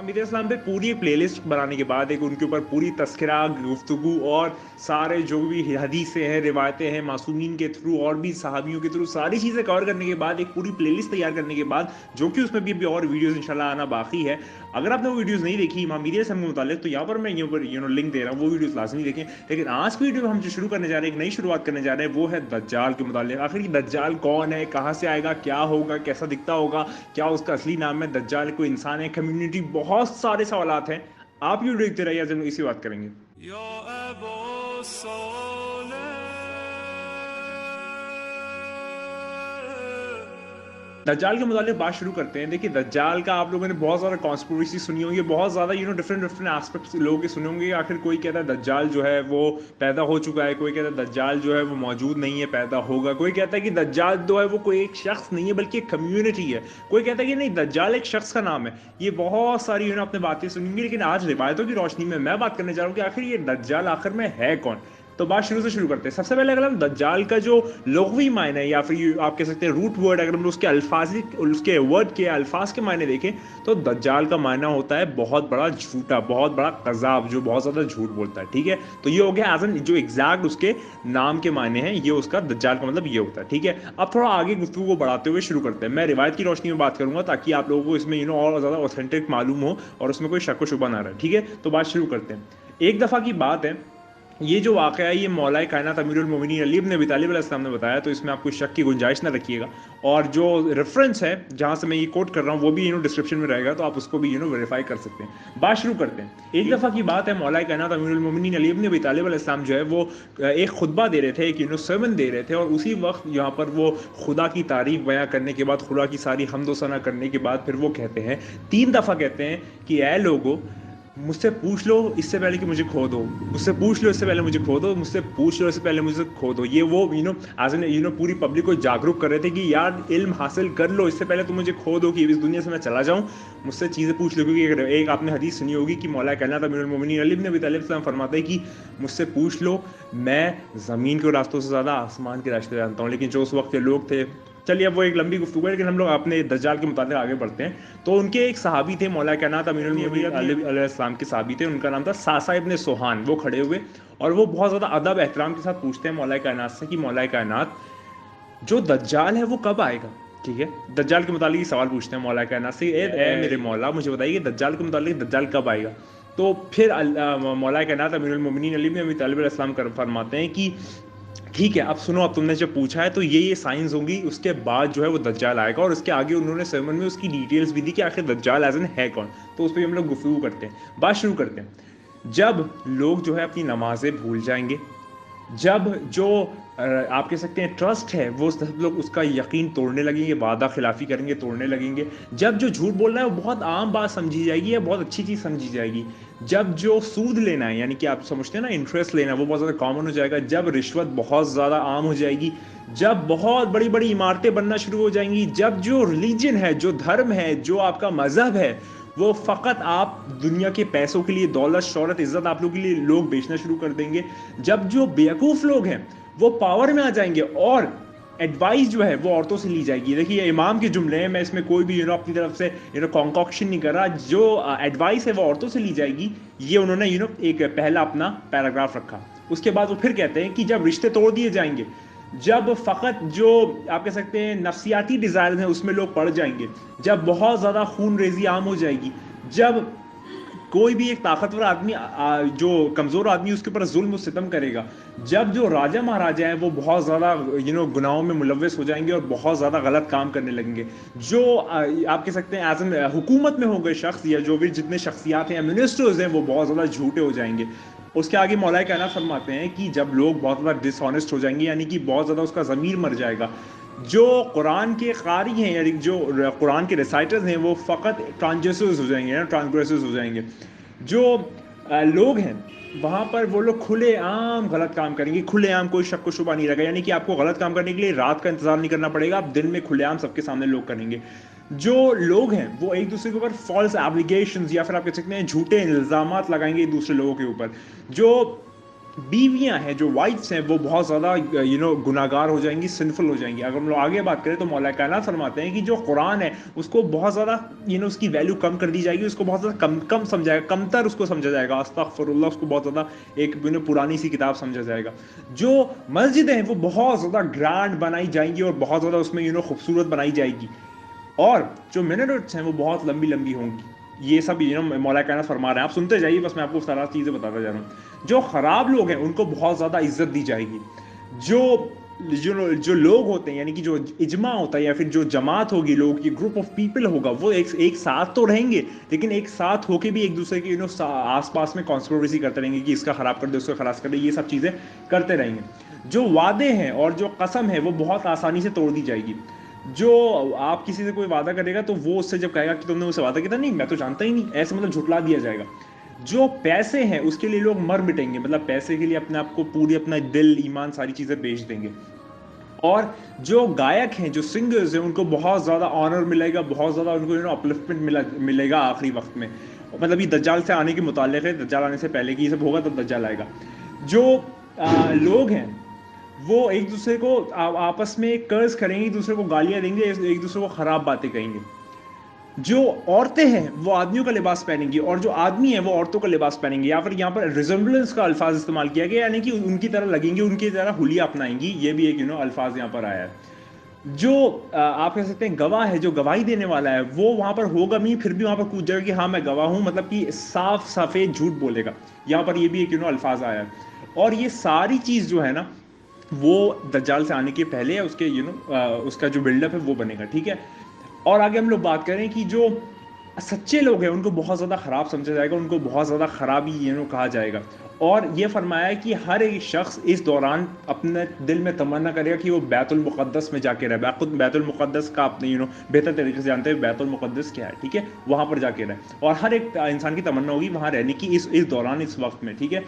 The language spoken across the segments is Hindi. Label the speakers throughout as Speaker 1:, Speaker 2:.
Speaker 1: इमाम मीर इस्लाम पे पूरी एक प्लेलिस्ट बनाने के बाद एक उनके ऊपर पूरी तस्करा गुफ्तगू और सारे जो भी हदीसें हैं रिवायतें हैं मासूमीन के थ्रू और भी सहाबियों के थ्रू सारी चीज़ें कवर करने के बाद एक पूरी प्लेलिस्ट तैयार करने के बाद जो कि उसमें भी अभी और वीडियोस इंशाल्लाह आना बाकी है। अगर आपने वो वीडियोस नहीं देखी इमाम मीर इस्लाम के मुतालिक तो यहाँ पर मैं लिंक दे रहा हूँ, वो वीडियोस लाजमी देखें। लेकिन आज की वीडियो में हम जो शुरू करने जा रहे हैं, एक नई शुरुआत करने जा रहे हैं, वो है दज्जाल के मुतालिक। आखिर ये दज्जाल कौन है, कहाँ से आएगा, क्या होगा, कैसा दिखता होगा, क्या उसका असली नाम है, दज्जाल कोई इंसान है, कम्युनिटी, बहुत सारे सवालात हैं। आप वीडियो देखते रहिए, आज हम इसी बात करेंगे। दज्जाल के मुतालिक बात शुरू करते हैं। देखिए दज्जाल का आप लोगों ने बहुत ज़्यादा कॉन्स्पिरेसी सुनी होंगी, बहुत ज़्यादा डिफरेंट डिफरेंट एस्पेक्ट्स लोगों के सुने होंगे। आखिर कोई कहता है दज्जाल जो है वो पैदा हो चुका है, कोई कहता है दज्जाल जो है वो मौजूद नहीं है, पैदा होगा, कोई कहता है कि दज्जाल जो है वो कोई एक शख्स नहीं है बल्कि एक कम्युनिटी है, कोई कहता है कि नहीं दज्जाल एक शख्स का नाम है। ये बहुत सारी आपने बातें सुनेंगी, लेकिन आज रिवायतों की रोशनी में मैं बात करने जा रहा हूँ कि आखिर ये दज्जाल आखिर में है कौन। तो बात शुरू से शुरू करते हैं। सबसे पहले अगर हम दज्जाल का जो लुग़वी मायने है या फिर आप कह सकते हैं रूट वर्ड, अगर हम उसके अल्फाजी उसके वर्ड के अल्फाज के मायने देखें तो दज्जाल का मायना होता है बहुत बड़ा झूठा, बहुत बड़ा कज़ाब, जो बहुत ज़्यादा झूठ बोलता है। ठीक है, तो ये हो गया एज एन जो एग्जैक्ट उसके नाम के मायने हैं, ये उसका दज्जाल का मतलब ये होता है। ठीक है, अब थोड़ा आगे गुफ्तगू को बढ़ाते हुए शुरू करते हैं। मैं रिवायत की रोशनी में बात करूंगा ताकि आप लोगों को इसमें और ज़्यादा ऑथेंटिक मालूम हो और उसमें कोई शक व शुबा ना रहे। ठीक है, तो बात शुरू करते हैं। एक दफ़ा की बात है, ये जो वाक़या है ये मौलाए कायनात अमीरुल मोमिनीन अली इब्न अबी तालिब अलैहिस्सलाम ने बताया, तो इसमें आप कोई शक की गुंजाइश ना रखिएगा। और जो रेफरेंस है जहाँ से मैं ये कोट कर रहा हूँ वो भी डिस्क्रिप्शन में रहेगा, तो आप उसको भी वेरीफाई कर सकते हैं। बात शुरू करते हैं। एक दफ़ा की बात है, मौलाए कायनात अमीरुल मोमिनीन अली इब्न अबी तालिब अलैहिस्सलाम जो है वो एक खुतबा दे रहे थे, एक सर्मन दे रहे थे, और उसी वक्त यहाँ पर वो खुदा की तारीफ बयां करने के बाद, खुदा की सारी हम्दो सना करने के बाद फिर वो कहते हैं, 3 दफ़ा कहते हैं कि ऐ लोगो, मुझसे पूछ लो इससे पहले कि मुझे खो दो, मुझसे पूछ लो इससे पहले मुझे खो दो, मुझसे पूछ लो इससे पहले मुझे खो दो। ये वो एज एन पूरी पब्लिक को जागरूक कर रहे थे कि यार इल्म हासिल कर लो इससे पहले तुम मुझे खो दो कि इस दुनिया से मैं चला जाऊं, मुझसे चीज़ें पूछ लो। क्योंकि एक आपने हदीस सुनी होगी कि मौला कायनात अमीरुल मोमिनीन अली इब्न अबी तालिब सलाम फरमाते हैं कि मुझसे पूछ लो, मैं ज़मीन के रास्तों से ज़्यादा आसमान के रास्ते जानता हूँ। लेकिन जो उस वक्त के लोग थे, चलिए अब वो एक लंबी गुफ्तगू है, लेकिन हम लोग अपने दज्जाल के मुताबिक आगे बढ़ते हैं। तो उनके एक सहाबी थे, मौला कायनात अमीरुल मोमिनीन अली अलैहिस्सलाम के सहाबी थे, उनका नाम था सासा इब्न सोहान। वो खड़े हुए और वो बहुत ज़्यादा अदब एहतराम के साथ पूछते हैं मौला कायनात से कि मौला कायनात, जो दज्जाल है वो कब आएगा। ठीक है, दज्जाल के मुतालिक सवाल पूछते हैं मौला कायनात से, ए मेरे मौला मुझे बताइए दज्जाल के मुतालिक दज्जाल कब आएगा। तो फिर मौला कायनात अमीरुल मोमिनीन अली इब्न अबी तालिब अलैहिस्सलाम फरमाते हैं कि ठीक है, अब सुनो, अब तुमने जब पूछा है तो ये साइंस होंगी, उसके बाद जो है वो दज्जाल आएगा। और उसके आगे उन्होंने sermon में उसकी डिटेल्स भी दी कि आखिर दज्जाल एज़ एन है कौन। तो उस पर हम लोग गुफ्तगू करते हैं, बात शुरू करते हैं। जब लोग जो है अपनी नमाजें भूल जाएंगे, जब जो आप कह सकते हैं ट्रस्ट है वो सब लोग उसका यकीन तोड़ने लगेंगे, वादा खिलाफी करेंगे, तोड़ने लगेंगे, जब जो झूठ बोल रहा है वो बहुत आम बात समझी जाएगी या बहुत अच्छी चीज़ समझी जाएगी, जब जो सूद लेना है यानी कि आप समझते हैं ना इंटरेस्ट लेना, वो बहुत ज़्यादा कॉमन हो जाएगा, जब रिश्वत बहुत ज़्यादा आम हो जाएगी, जब बहुत बड़ी बड़ी इमारतें बनना शुरू हो जाएंगी, जब जो रिलीजन है, जो धर्म है, जो आपका मज़हब है, वो फ़कत आप दुनिया के पैसों के लिए, दौलत शौहरत इज़्ज़त आप लोगों के लिए लोग बेचना शुरू कर देंगे, जब जो बेवकूफ़ लोग हैं वो पावर में आ जाएंगे और एडवाइस जो है वो औरतों से ली जाएगी। देखिए इमाम के जुमले हैं, मैं इसमें कोई भी अपनी तरफ से कॉन्कॉक्शन नहीं कर रहा, जो एडवाइस है वो औरतों से ली जाएगी। ये उन्होंने एक पहला अपना पैराग्राफ रखा। उसके बाद वो फिर कहते हैं कि जब रिश्ते तोड़ दिए जाएंगे, जब फ़कत जो आप कह सकते हैं नफ्सियाती डिज़ायर हैं उसमें लोग पड़ जाएंगे, जब बहुत ज़्यादा खून रेजी आम हो जाएगी, जब कोई भी एक ताकतवर आदमी जो कमज़ोर आदमी उसके ऊपर जुल्म सितम करेगा, जब जो राजा महाराजा हैं वो बहुत ज़्यादा गुनाहों में मुलव्वस हो जाएंगे और बहुत ज़्यादा गलत काम करने लगेंगे, जो आप कह सकते हैं एज एन हुकूमत में हो गए शख्स या जो भी जितने शख्सियात हैं, मिनिस्टर्स हैं, वो बहुत ज़्यादा झूठे हो जाएंगे। उसके आगे मौलाए कायनात फरमाते हैं कि जब लोग बहुत ज़्यादा डिसऑनेस्ट हो जाएंगे, यानी कि बहुत ज़्यादा उसका ज़मीर मर जाएगा, जो कुरान के कारी हैं यानी जो कुरान के रिसाइटर्स हैं वो फ़कत ट्रांसग्रेसर्स हो जाएंगे, ट्रांसग्रेसर्स हो जाएंगे, जो लोग हैं वहाँ पर वो लोग खुलेआम गलत काम करेंगे, खुलेआम, कोई शक व शुबा नहीं रहेगा, यानी कि आपको गलत काम करने के लिए रात का इंतजार नहीं करना पड़ेगा, आप दिन में खुलेआम सबके सामने लोग करेंगे। जो लोग हैं वो एक दूसरे के ऊपर फॉल्स एप्लीकेशंस या फिर आप कह सकते हैं झूठे इल्ज़ामात लगाएंगे एक दूसरे लोगों के ऊपर, जो बीवियां हैं जो वाइफ्स हैं वो बहुत ज़्यादा गुनाहगार हो जाएंगी, सिंफुल हो जाएंगी। अगर हम लोग आगे बात करें तो मौला कायनात फरमाते हैं कि जो कुरान है उसको बहुत ज़्यादा उसकी वैल्यू कम कर दी जाएगी, उसको बहुत ज़्यादा कम कम समझाएगा, कमतर उसको समझा जाएगा, अस्तगफिरुल्लाह, उसको बहुत ज़्यादा एक पुरानी सी किताब समझा जाएगा। जो मस्जिदें हैं वो बहुत ज़्यादा ग्रैंड बनाई जाएंगी और बहुत ज़्यादा उसमें खूबसूरत बनाई जाएगी, और जो मिनरेट्स हैं वो बहुत लंबी लंबी होंगी। ये सब मौला कायनात फरमा रहे हैं, आप सुनते जाइए, बस मैं आपको सारा चीज़ें बताता जा रहा हूँ। जो ख़राब लोग हैं उनको बहुत ज़्यादा इज्जत दी जाएगी। जो जो जो लोग होते हैं, यानी कि जो इजमा होता है या फिर जो जमात होगी, लोग, ये ग्रुप ऑफ पीपल होगा, वो एक साथ तो रहेंगे, लेकिन एक साथ होके भी एक दूसरे के आस पास में कॉन्स्पिरेसी करते रहेंगे कि इसका ख़राब कर दे, उसका खलास कर दे, ये सब चीज़ें करते रहेंगे। जो वादे हैं और जो कसम है वो बहुत आसानी से तोड़ दी जाएगी। जो आप किसी से कोई वादा करेगा तो वो उससे जब कहेगा कि तुमने मुझसे वादा किया था, नहीं मैं तो जानता ही नहीं, ऐसे झुटला दिया जाएगा। जो पैसे हैं उसके लिए लोग मर मिटेंगे, पैसे के लिए अपने आप को, पूरी अपना दिल, ईमान, सारी चीज़ें बेच देंगे। और जो गायक हैं, जो सिंगर्स हैं, उनको बहुत ज़्यादा ऑनर मिलेगा, बहुत ज़्यादा उनको अपलिफ्टमेंट मिलेगा आखिरी वक्त में। ये दज्जाल से आने के मुतालिक है, दज्जाल आने से पहले कि ये सब होगा तब दज्जाल आएगा। जो लोग हैं वो एक दूसरे को आपस में कर्ज करेंगे, एक दूसरे को गालियां देंगे, एक दूसरे को खराब बातें कहेंगे। जो औरतें हैं वो आदमियों का लिबास पहनेंगी और जो आदमी है वो औरतों का लिबास पहनेंगे। यहाँ पर रिजेंबलेंस का अल्फाज इस्तेमाल किया गया, यानी कि उनकी तरह लगेंगी, उनकी तरह हुलिया अपनाएंगी। ये भी एक अल्फाज यहाँ पर आया है। जो आप कह सकते हैं गवाह है, जो गवाही देने वाला है, वो वहां पर होगा नहीं, फिर भी वहां पर कूद जाएगा कि हाँ मैं गवाह हूं, कि साफ सफेद झूठ बोलेगा। यहाँ पर ये भी एक अल्फाज आया है। और ये सारी चीज जो है ना, वो दज्जाल से आने के पहले या उसके उसका जो बिल्डअप है वो बनेगा, ठीक है। और आगे हम लोग बात करें कि जो सच्चे लोग हैं उनको बहुत ज़्यादा ख़राब समझा जाएगा, उनको बहुत ज़्यादा ख़राबी कहा जाएगा। और ये फरमाया है कि हर एक शख्स इस दौरान अपने दिल में तमन्ना करेगा कि वो बैतुल मुक़द्दस में जाके रहे। बैतुल मुक़द्दस का आपने बेहतर तरीके से जानते हैं बैतुल मुक़द्दस क्या है, ठीक है, वहाँ पर जाके रहे। और हर एक इंसान की तमन्ना होगी वहाँ रहने की, इस दौरान, इस वक्त में, ठीक है।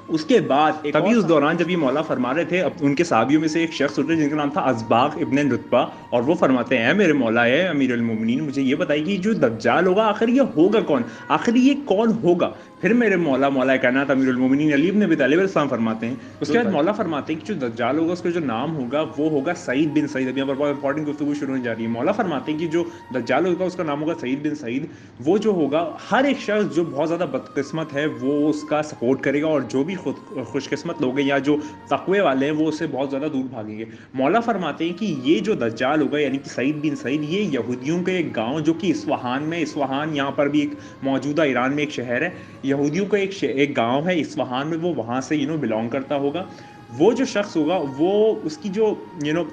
Speaker 1: उसके बाद तभी उस दौरान जब ये मौला फरमा रहे थे, उनके साबियों में से एक शख्स उठे जिनका नाम था अज़बाग इब्न रुतबा, और वो फरमाते हैं, मेरे मौला है अमीरुल मोमिनीन, मुझे ये बताइए कि जो दज्जाल होगा आखिर ये होगा कौन, आखिर ये कौन होगा। फिर मेरे मौला कायनात अमीरुल मोमिनीन अली इब्न अबी तालिब अलैहिस्सलाम फरमाते हैं, उसके बाद मौला फरमाते हैं कि जो दज्जाल होगा उसका जो नाम होगा वो होगा सईद बिन सईद। अभी यहाँ पर बहुत इंपॉर्टेंट गुफ्तगू शुरू होने जा रही है। मौला फरमाते हैं कि जो दज्जाल होगा उसका नाम होगा सईद बिन सईद। वो जो होगा, हर एक शख्स जो बहुत ज़्यादा बदकिस्मत है वो उसका सपोर्ट करेगा, और जो भी खुशकिस्मत लोग हैं या जो तकवे वाले हैं वो उससे बहुत ज़्यादा दूर भागेंगे। मौला फरमाते हैं कि ये जो दज्जाल होगा यानी कि सईद बिन सईद, ये यहूदियों के एक गाँव जो कि इस्फहान में, इस्फहान यहाँ पर भी एक मौजूदा ईरान में एक शहर है, यहूदियों का एक गांव है इस्फहान में, वो वहाँ से बिलोंग करता होगा। वो जो शख्स होगा वो, उसकी जो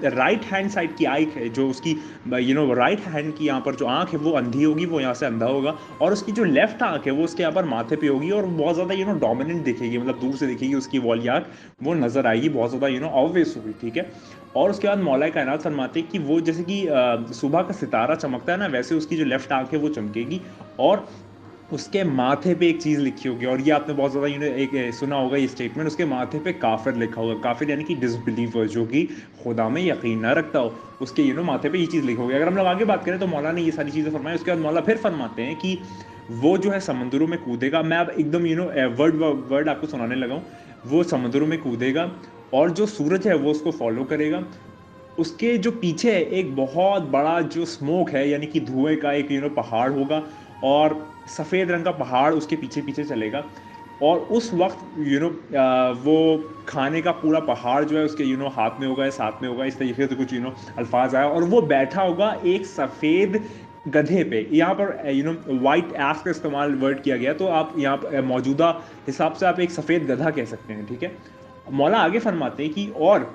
Speaker 1: राइट हैंड साइड की आंख है, जो उसकी राइट हैंड की यहाँ पर जो आंख है वो अंधी होगी, वो यहाँ से अंधा होगा। और उसकी जो लेफ्ट आंख है वो उसके यहाँ पर माथे पे होगी, और बहुत ज़्यादा डोमिनेंट दिखेगी, दूर से दिखेगी उसकी वाली आंख, वो नज़र आएगी, बहुत ज़्यादा ऑब्वियस होगी, ठीक है। और उसके बाद मौला कायनात फरमाते कि वो जैसे कि सुबह का सितारा चमकता है ना, वैसे उसकी जो लेफ्ट आंख है वो चमकेगी, और उसके माथे पे एक चीज़ लिखी होगी। और ये आपने बहुत ज़्यादा एक सुना होगा ये स्टेटमेंट, उसके माथे पे काफिर लिखा होगा। काफिर यानी कि डिसबिलीवर, जो कि खुदा में यकीन ना रखता हो, उसके माथे पे ये चीज़ लिखी होगी। अगर हम लोग आगे बात करें तो मौला ने ये सारी चीज़ें फरमाई। उसके बाद मौला फिर फरमाते हैं कि वो जो है समंदरों में कूदेगा। मैं अब एकदम वर्ड आपको सुनाने लगा हूँ। वो समंदरों में कूदेगा और जो सूरज है वो उसको फॉलो करेगा। उसके जो पीछे एक बहुत बड़ा जो स्मोक है, यानी कि धुएं का एक पहाड़ होगा, और सफ़ेद रंग का पहाड़ उसके पीछे पीछे चलेगा। और उस वक्त वो खाने का पूरा पहाड़ जो है उसके हाथ में होगा या साथ में होगा, इस तरीके से कुछ अल्फाज आया। और वो बैठा होगा एक सफ़ेद गधे पे। यहाँ पर वाइट एस का इस्तेमाल वर्ड किया गया, तो आप यहाँ पर मौजूदा हिसाब से आप एक सफ़ेद गधा कह सकते हैं, ठीक है। मौला आगे फरमाते हैं कि और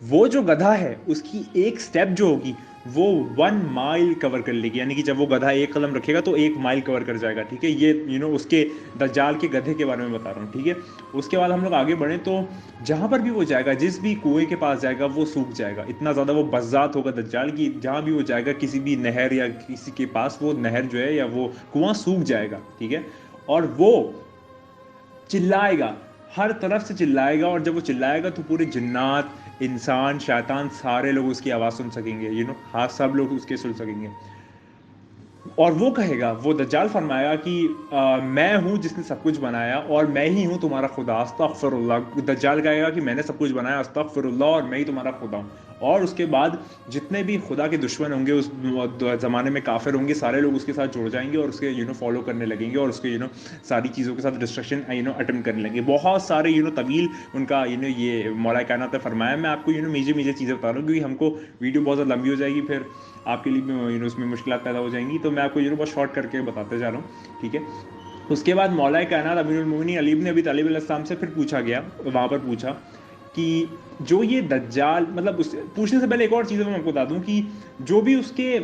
Speaker 1: वो जो गधा है उसकी एक स्टेप जो होगी वो 1 माइल कवर कर लेगी, यानी कि जब वो गधा एक कदम रखेगा तो 1 माइल कवर कर जाएगा, ठीक है। ये उसके दज्जाल के गधे के बारे में बता रहा हूँ, ठीक है। उसके बाद हम लोग आगे बढ़ें तो जहाँ पर भी वो जाएगा, जिस भी कुएं के पास जाएगा वो सूख जाएगा। इतना ज़्यादा वो बज़ात होगा दज्जाल की, जहाँ भी वो जाएगा किसी भी नहर या किसी के पास, वो नहर जो है या वो कुआं सूख जाएगा, ठीक है। और वो चिल्लाएगा, हर तरफ से चिल्लाएगा, और जब वो चिल्लाएगा तो पूरे जिन्नात, इंसान, शैतान, सारे लोग उसकी आवाज़ सुन सकेंगे, हाँ, सब लोग उसके सुन सकेंगे। और वो कहेगा, वो दज्जाल फरमाएगा कि मैं हूँ जिसने सब कुछ बनाया और मैं ही हूँ तुम्हारा खुदा, अस्तगफिरुल्लाह। दज्जाल कहेगा कि मैंने सब कुछ बनाया, अस्तगफिरुल्लाह, और मैं ही तुम्हारा खुदा हूँ। और उसके बाद जितने भी खुदा के दुश्मन होंगे उस ज़माने में, काफिर होंगे, सारे लोग उसके साथ जुड़ जाएंगे और उसके फॉलो करने लगेंगे और उसके सारी चीज़ों के साथ डिस्ट्रक्शन अटेम्प्ट करने लगेंगे। बहुत सारे तवील उनका ये मौला कायनात ने फरमाया। मैं आपको मेजर मेजर चीज़ें बता रहा हूँ क्योंकि हमको वीडियो बहुत ज़्यादा लंबी हो जाएगी, फिर आपके लिए भी उसमें मुश्किल पैदा हो जाएंगी, तो मैं आपको बहुत शॉर्ट करके बताते जा रहा हूँ, ठीक है। उसके बाद मौला कायनात अमीरुल मोमिनीन अली इब्न अबी तालिब अलैहिस्सलाम से फिर पूछा गया, वहाँ पर पूछा कि जो ये दज्जाल, मतलब उस पूछने से पहले एक और चीज़ मैं आपको बता दूं कि जो भी उसके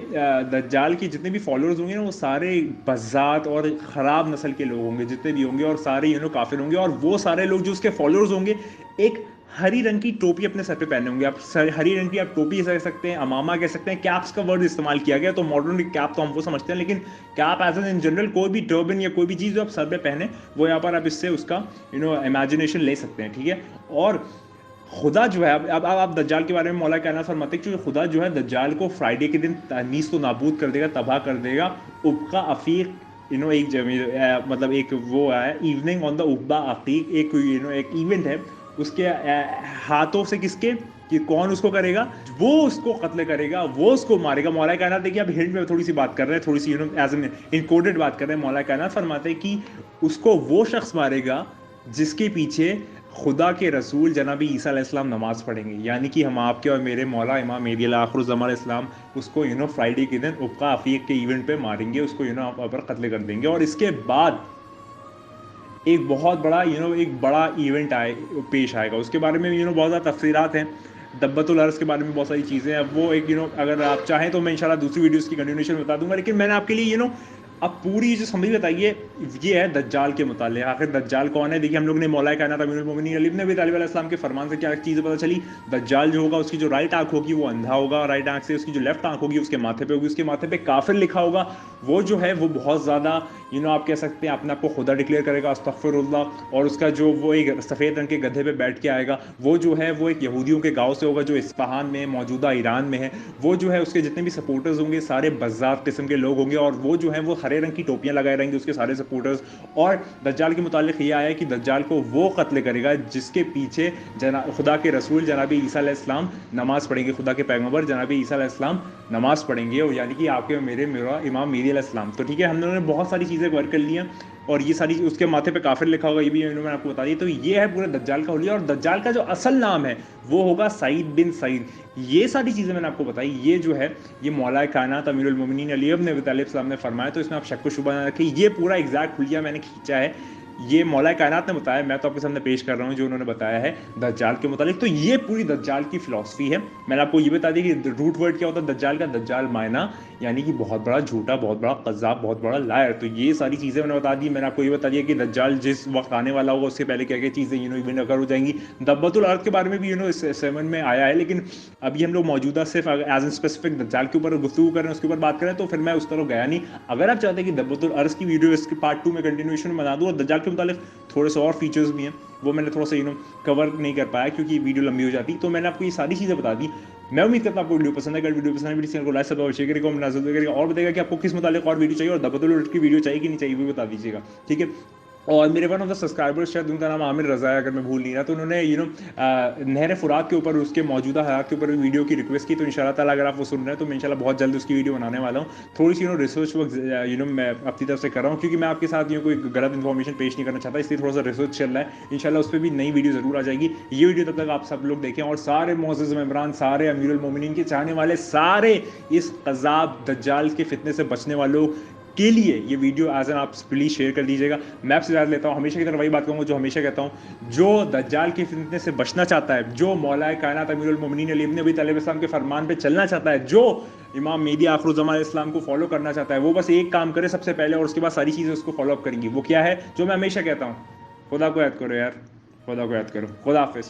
Speaker 1: दज्जाल के जितने भी फॉलोअर्स होंगे ना, वो सारे बज़ात और ख़राब नस्ल के लोग होंगे जितने भी होंगे, और सारे काफिर होंगे। और वो सारे लोग जो उसके फॉलोअर्स होंगे, एक हरी रंग की टोपी अपने सर पे पहने होंगे। आप हरी रंग की आप टोपी कह सकते हैं, अमामा कह सकते हैं, कैप्स का वर्ड इस्तेमाल किया गया। तो मॉडर्न कैप तो हम वो समझते हैं, लेकिन कैप एज इन जनरल कोई भी टर्बन या कोई भी चीज़ जो आप सर पे पहने, वो यहाँ पर आप इससे उसका इमेजिनेशन ले सकते हैं, ठीक है। और खुदा जो है, अब आप दज्जाल के बारे में मौला कायनात फरमाते हैं कि खुदा जो है दज्जाल को फ्राइडे के दिन तहनीस तो नाबूद कर देगा, तबाह कर देगा। उबका अफीक एक मतलब एक वो है इवनिंग ऑन द उबा अफीक, एक इवेंट है उसके हाथों से, किसके कि कौन उसको करेगा, वो उसको कत्ल करेगा, वो उसको मारेगा। मौला कायनात देखिए, अब हिंट में थोड़ी सी बात कर रहे हैं, थोड़ी सी एज एन इनकोडेड बात कर रहे हैं। मौला कायनात फरमाते हैं कि उसको वो शख्स मारेगा जिसके पीछे खुदा के रसूल जनाबी ईसा अलैहिस्सलाम नमाज पढ़ेंगे। यानी कि हम आपके और मेरे मौला इमाम मेहदी आखिरुज़्ज़मान इस्लाम उसको फ्राइडे के दिन उबका अफीक के इवेंट पे मारेंगे, उसको आप पर कत्ल कर देंगे। और इसके बाद एक बहुत बड़ा एक बड़ा इवेंट पेश आएगा। उसके बारे में बहुत ज़्यादा तफसीरात हैं, दब्बतुल अर्ज़ के बारे में बहुत सारी चीज़ें हैं। अब वो एक अगर आप चाहें तो मैं इंशाल्लाह दूसरी वीडियोस की कंटिन्यूशन बता दूंगा, लेकिन मैंने आपके लिए अब पूरी जो समझ बताइए ये है दज्जाल के मुताल्लिक़। आखिर दज्जाल कौन है? देखिए, हम लोग ने मौला कायनात अमीरुल मोमिनीन अली इब्न अबी तालिब अलैहिस्सलाम के फरमान से क्या चीज़ें पता चली। दज्जाल जो होगा, उसकी जो राइट आंख होगी वो अंधा होगा राइट आंख से, उसकी जो लेफ्ट आंख होगी उसके माथे पे होगी, उसके माथे पे काफिर लिखा होगा। वो जो है वो बहुत ज़्यादा आप कह सकते हैं अपने आप को खुदा डिक्लेयर करेगा, अस्तगफिरुल्लाह। और उसका जो वो एक सफ़ेद रंग के गधे पे बैठ के आएगा, वो जो है वो एक यहूदियों के गाँव से होगा जो इस्फहान में मौजूदा ईरान में है। वो जो है उसके जितने भी सपोर्टर्स होंगे सारे बज़ात किस्म के लोग होंगे, और वो जो है वो हरे रंग की टोपियाँ लगाए रहेंगे उसके सारे सपोर्टर्स। और दज्जाल के मुतालिक ये आया कि दज्जाल को वो कत्ल करेगा जिसके पीछे खुदा के रसूल जनाबी ईसा अलैहिस्सलाम नमाज पढ़ेंगे, खुदा के पैगंबर जनाबी ईसा अलैहिस्सलाम नमाज पढ़ेंगे, और यानी कि आपके मेरा इमाम मेहदी अलैहिस्सलाम। तो ठीक है, हम लोगों ने बहुत सारी चीज़ें कवर कर ली हैं, और ये सारी उसके माथे पे काफिर लिखा होगा, ये भी मैंने आपको बता दी। तो ये है पूरे दज्जाल का हुलिया, और दज्जाल का जो असल नाम है वो होगा सईद बिन सईद। ये सारी चीज़ें मैंने आपको बताई। ये जो है ये मौला कायनात अमीरुल मोमिनीन अली इब्न अबी तालिब साहब ने फरमाया, तो इसमें आप शक व शुबा ना रखें, ये पूरा एग्जैक्ट हुलिया मैंने खींचा है, ये मौला कायनात ने बताया, मैं तो आपके सामने पेश कर रहा हूँ जो उन्होंने बताया है दज्जाल के मुतालिक। तो ये पूरी दज्जाल की फिलॉसफी है। मैंने आपको ये बता दी कि रूट वर्ड क्या होता है दज्जाल का। दज्जाल मायना यानी कि बहुत बड़ा झूठा, बहुत बड़ा कज़्ज़ाब, बहुत बड़ा लायर। तो ये सारी चीज़ें मैंने बता दी। मैंने आपको ये बता दिया कि दज्जाल जिस वक्त आने वाला होगा उससे पहले क्या क्या चीज़ें इवेंट अकर हो जाएंगी। दब्बतुल अर्थ के बारे में भी इस सेवन में आया है, लेकिन अभी हम लोग मौजूदा सिर्फ एज एन स्पेसिफिक दज्जाल के ऊपर गुफ्तगू करें, उसके ऊपर बात करें, तो फिर मैं उस तरफ गया नहीं। अगर आप चाहते हैं कि दब्बतुल अर्थ की वीडियो इसके पार्ट 2 में कंटिन्यूएशन बना दूँ, और दज्जाल के मुतालिक थोड़े से और फीचर्स भी हैं, वो मैंने थोड़ा सा कवर नहीं कर पाया क्योंकि वीडियो लंबी हो जाती। तो मैंने आपको ये सारी चीज़ें बता दी। मैं उम्मीद करता हूँ आपको वीडियो पसंद है। अगर वीडियो पसंद है मेरे चैनल को लाइक सब्सक्राइब शेयर करेगा, मुनाज़िर करेगा, और बताएगा कि आपको किस मुतालिक और वीडियो चाहिए, और दब्बतुल अर्थ की वीडियो चाहिए कि नहीं चाहिए भी बता दीजिएगा, ठीक है। और मेरे वन ऑफ द सब्सक्राइबर्स, शायद उनका नाम आमिर रज़ा है अगर मैं भूल नहीं रहा, तो उन्होंने नहर फुरात के ऊपर उसके मौजूदा हालात के ऊपर वीडियो की रिक्वेस्ट की। तो इंशाल्लाह ताला अगर आप वो सुन रहे हैं तो मैं इंशाल्लाह बहुत जल्द उसकी वीडियो बनाने वाला हूँ। थोड़ी सी रिसर्च वर्क मैं अपनी तरफ से कर रहा हूँ, क्योंकि मैं आपके साथ कोई गलत इन्फॉर्मेशन पेश नहीं करना चाहता, इसलिए थोड़ा सा रिसर्च चल रहा है। इंशाल्लाह उस पर भी नई वीडियो ज़रूर आ जाएगी। ये वीडियो तब तक आप सब लोग देखें, और सारे मोअज़्ज़ज़ मेंबरान, सारे अमीरुल मोमिनीन के चाहने वाले, सारे इस कज़्ज़ाब दज्जाल के फितने से बचने वालों के लिए ये वीडियो एज एन आप प्लीज़ शेयर कर दीजिएगा। मैं आपसे इजाज़त लेता हूँ, हमेशा की तरह वही बात कहूँगा जो हमेशा कहता हूँ, जो दज्जाल के फितने से बचना चाहता है, जो मौला कायनात अमीरुल मोमिनीन अली इब्न अबी तालिब इस्लाम के फरमान पे चलना चाहता है, जो इमाम मेहदी आखिरुज़्ज़मान इस्लाम को फॉलो करना चाहता है, वो बस एक काम करे सबसे पहले, और उसके बाद सारी चीज़ें उसको फॉलो अप करेंगी। वो क्या है? जो मैं हमेशा कहता हूँ, खुदा को याद करो यार, खुदा को याद करो। खुदा हाफिज़।